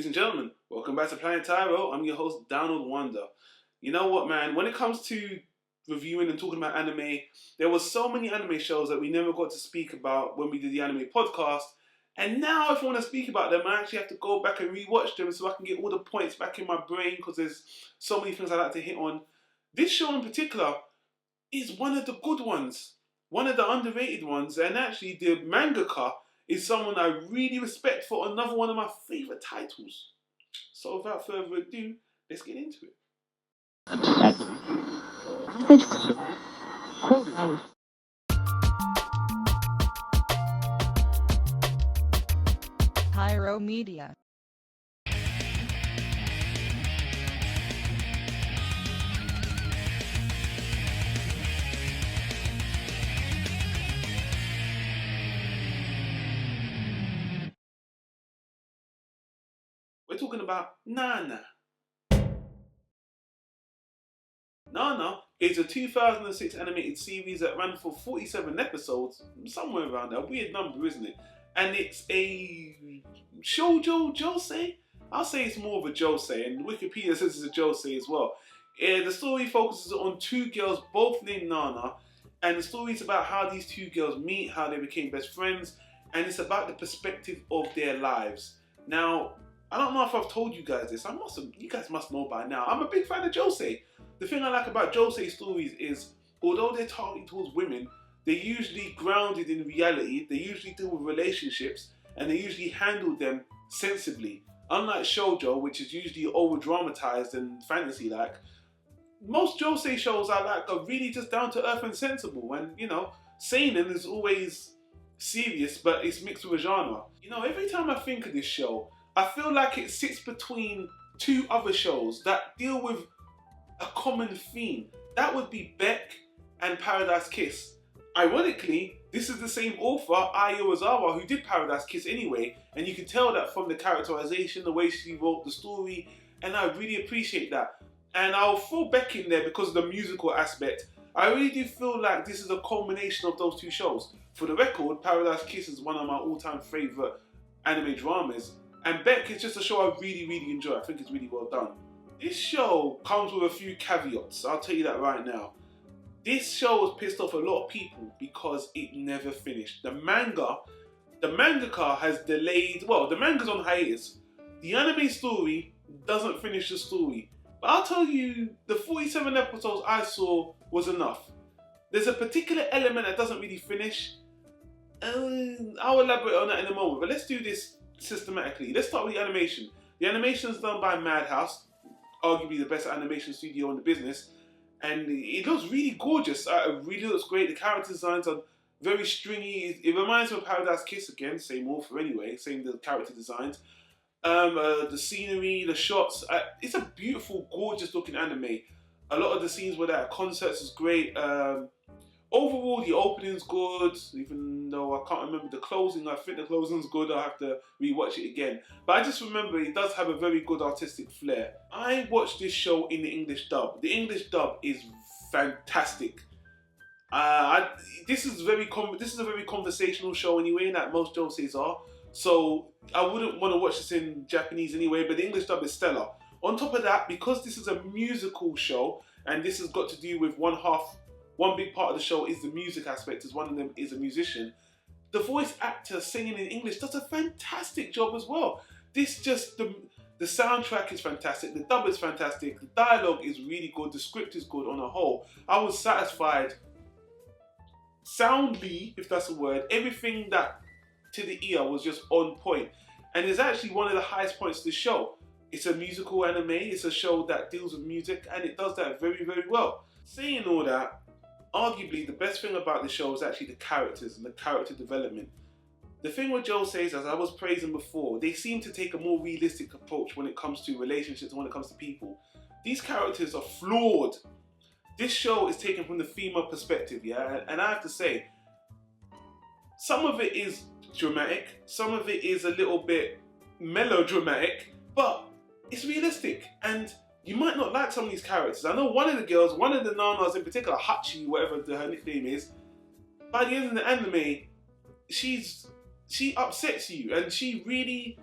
Ladies and gentlemen, welcome back to Planet Tyro. I'm your host, Donald Wonder. You know what, man? When it comes to reviewing and talking about anime, there was so many anime shows that we never got to speak about when we did the anime podcast. And now, if I want to speak about them, I actually have to go back and rewatch them so I can get all the points back in my brain because there's so many things I like to hit on. This show in particular is one of the good ones, one of the underrated ones, and actually the mangaka is someone I really respect for another one of my favourite titles. So without further ado, let's get into it. Tyro Media. We're talking about Nana. Nana is a 2006 animated series that ran for 47 episodes, somewhere around there. A weird number, isn't it? And it's a shoujo josei? I'll say it's more of a josei, and Wikipedia says it's a josei as well. The story focuses on two girls, both named Nana, and the story is about how these two girls meet, how they became best friends, and it's about the perspective of their lives. Now, I don't know if I've told you guys this. You guys must know by now. I'm a big fan of josei. The thing I like about josei stories is, although they're targeted towards women, they're usually grounded in reality. They usually deal with relationships, and they usually handle them sensibly. Unlike shoujo, which is usually over-dramatized and fantasy-like, most josei shows I like are really just down to earth and sensible. And, seinen is always serious, but it's mixed with a genre. Every time I think of this show, I feel like it sits between two other shows that deal with a common theme. That would be Beck and Paradise Kiss. Ironically, this is the same author, Ai Yozawa, who did Paradise Kiss anyway, and you can tell that from the characterization, the way she wrote the story, and I really appreciate that. And I'll throw Beck in there because of the musical aspect. I really do feel like this is a culmination of those two shows. For the record, Paradise Kiss is one of my all-time favourite anime dramas, and Beck is just a show I really, really enjoy. I think it's really well done. This show comes with a few caveats, I'll tell you that right now. This show has pissed off a lot of people because it never finished. The mangaka has delayed, the manga's on hiatus. The anime story doesn't finish the story. But I'll tell you, the 47 episodes I saw was enough. There's a particular element that doesn't really finish. I'll elaborate on that in a moment, but let's do this systematically. Let's start with the animation. The animation is done by Madhouse, arguably the best animation studio in the business, and it looks really gorgeous. It really looks great. The character designs are very stringy. It reminds me of Paradise Kiss again, same author anyway, same the character designs. The scenery, the shots, it's a beautiful, gorgeous looking anime. A lot of the scenes where they're at concerts is great. Overall, the opening's good, even though I can't remember the closing. I think the closing's good. I'll have to rewatch it again. But I just remember it does have a very good artistic flair. I watched this show in the English dub. The English dub is fantastic. This is a very conversational show anyway, like most joseis are. So I wouldn't want to watch this in Japanese anyway, but the English dub is stellar. On top of that, because this is a musical show, and this has got to do with one big part of the show is the music aspect, as one of them is a musician. The voice actor singing in English does a fantastic job as well. The soundtrack is fantastic, the dub is fantastic, the dialogue is really good, the script is good on a whole. I was satisfied soundly, if that's a word. Everything that to the ear was just on point. And it's actually one of the highest points of the show. It's a musical anime, it's a show that deals with music, and it does that very, very well. Saying all that, arguably the best thing about the show is actually the characters and the character development. The thing with joseis, as I was praising before, they seem to take a more realistic approach when it comes to relationships and when it comes to people. These characters are flawed. This show is taken from the female perspective, yeah? And I have to say, some of it is dramatic, some of it is a little bit melodramatic, but it's realistic. And you might not like some of these characters. I know one of the girls, one of the nanas in particular, Hachi, whatever her nickname is, by the end of the anime, she upsets you, and she really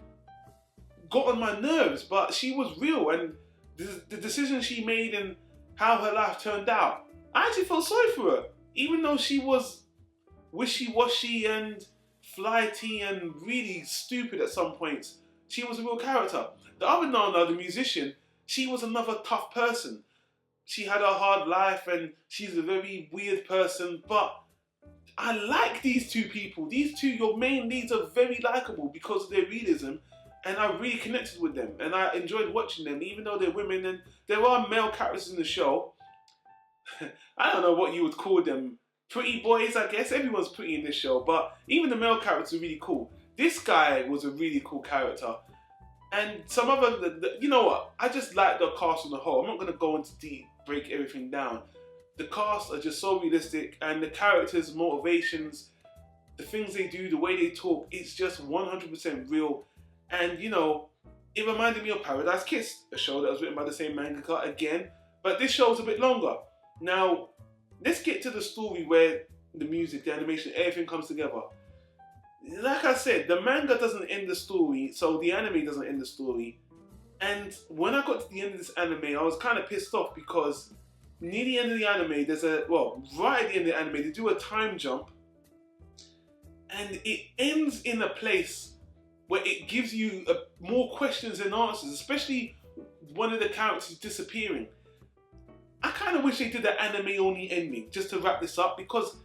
got on my nerves, but she was real, and the decision she made and how her life turned out, I actually felt sorry for her, even though she was wishy-washy and flighty and really stupid at some points. She was a real character. The other Nana, the musician, she was another tough person. She had a hard life and she's a very weird person, but I like these two people. These two, your main leads, are very likable because of their realism, and I really connected with them and I enjoyed watching them, even though they're women and there are male characters in the show. I don't know what you would call them. Pretty boys, I guess. Everyone's pretty in this show, but even the male characters are really cool. This guy was a really cool character. And some other, you know what? I just like the cast on the whole. I'm not going to go into deep, break everything down. The cast are just so realistic, and the characters' motivations, the things they do, the way they talk, it's just 100% real. And you know, it reminded me of Paradise Kiss, a show that was written by the same mangaka again, but this show's a bit longer. Now, let's get to the story where the music, the animation, everything comes together. Like I said, the manga doesn't end the story, so the anime doesn't end the story. And when I got to the end of this anime, I was kind of pissed off because near the end of the anime, right at the end of the anime, they do a time jump, and it ends in a place where it gives you more questions than answers, especially one of the characters disappearing. I kind of wish they did an anime-only ending just to wrap this up, because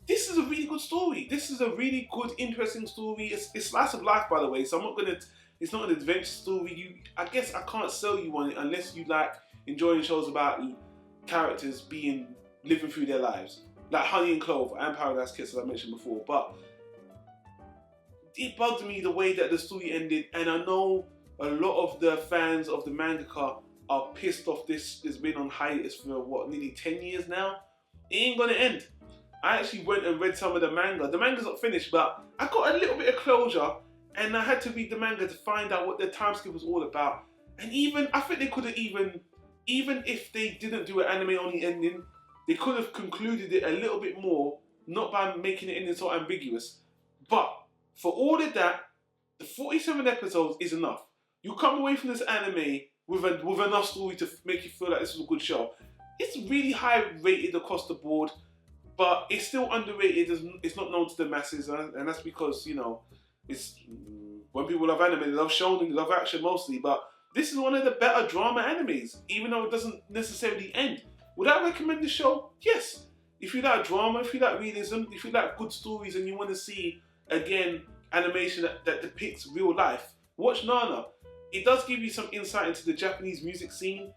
this is a really good story. This is a really good, interesting story. It's slice of life, by the way, so I'm not gonna. It's not an adventure story. I guess I can't sell you on it unless you like enjoying shows about characters living through their lives, like Honey and Clove and Paradise Kiss, as I mentioned before. But it bugged me the way that the story ended, and I know a lot of the fans of the mangaka are pissed off. This has been on hiatus for nearly 10 years now. It ain't gonna end. I actually went and read some of the manga. The manga's not finished, but I got a little bit of closure, and I had to read the manga to find out what the time skip was all about. And I think they could have even if they didn't do an anime-only ending, they could have concluded it a little bit more, not by making it ending so ambiguous. But for all of that, the 47 episodes is enough. You come away from this anime with enough story to make you feel like this was a good show. It's really high rated across the board, but it's still underrated. It's not known to the masses, and that's because, you know, it's when people love anime, they love shonen, they love action mostly. But this is one of the better drama animes, even though it doesn't necessarily end. Would I recommend the show? Yes. If you like drama, if you like realism, if you like good stories, and you want to see again animation that depicts real life, watch Nana. It does give you some insight into the Japanese music scene.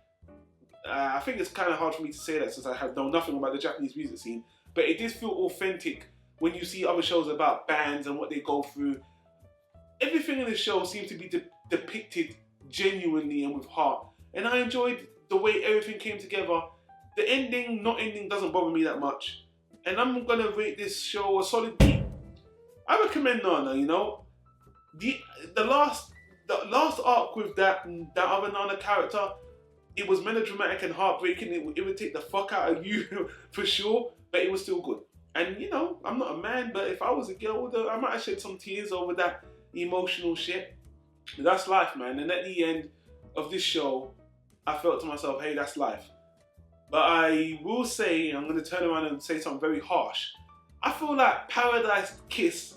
I think it's kind of hard for me to say that since I have known nothing about the Japanese music scene, but it did feel authentic when you see other shows about bands and what they go through. Everything in the show seems to be depicted genuinely and with heart, and I enjoyed the way everything came together. The ending, not ending, doesn't bother me that much, and I'm gonna rate this show a solid B. I recommend Nana. You know, the last arc with that other Nana character, it was melodramatic and heartbreaking. It would take the fuck out of you for sure, but it was still good. And you know, I'm not a man, but if I was a girl, I might have shed some tears over that emotional shit. But that's life, man. And at the end of this show, I felt to myself, hey, that's life. But I will say, I'm going to turn around and say something very harsh. I feel like Paradise Kiss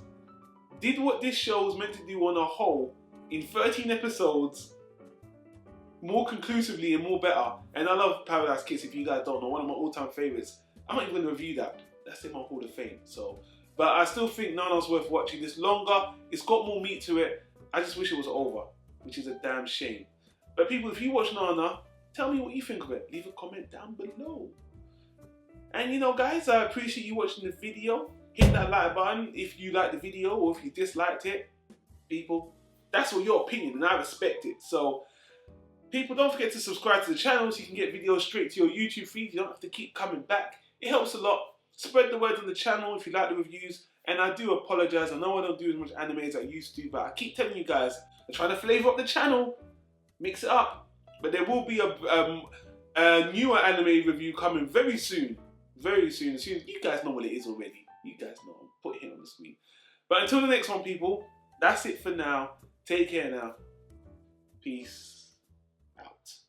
did what this show was meant to do on a whole in 13 episodes more conclusively and more better. And I love Paradise Kiss, if you guys don't know, one of my all-time favourites. I'm not even going to review that. That's in my Hall of Fame. So, but I still think Nana's worth watching. It's longer, it's got more meat to it. I just wish it was over, which is a damn shame. But people, if you watch Nana, tell me what you think of it. Leave a comment down below. And you know, guys, I appreciate you watching the video. Hit that like button if you liked the video, or if you disliked it. People, that's all your opinion, and I respect it. So, people, don't forget to subscribe to the channel so you can get videos straight to your YouTube feed. You don't have to keep coming back. It helps a lot. Spread the word on the channel if you like the reviews. And I do apologise. I know I don't do as much anime as I used to, but I keep telling you guys, I'm trying to flavour up the channel, mix it up. But there will be a newer anime review coming very soon. Very soon. As soon as you guys know what it is already. You guys know. I'm putting it on the screen. But until the next one, people, that's it for now. Take care now. Peace.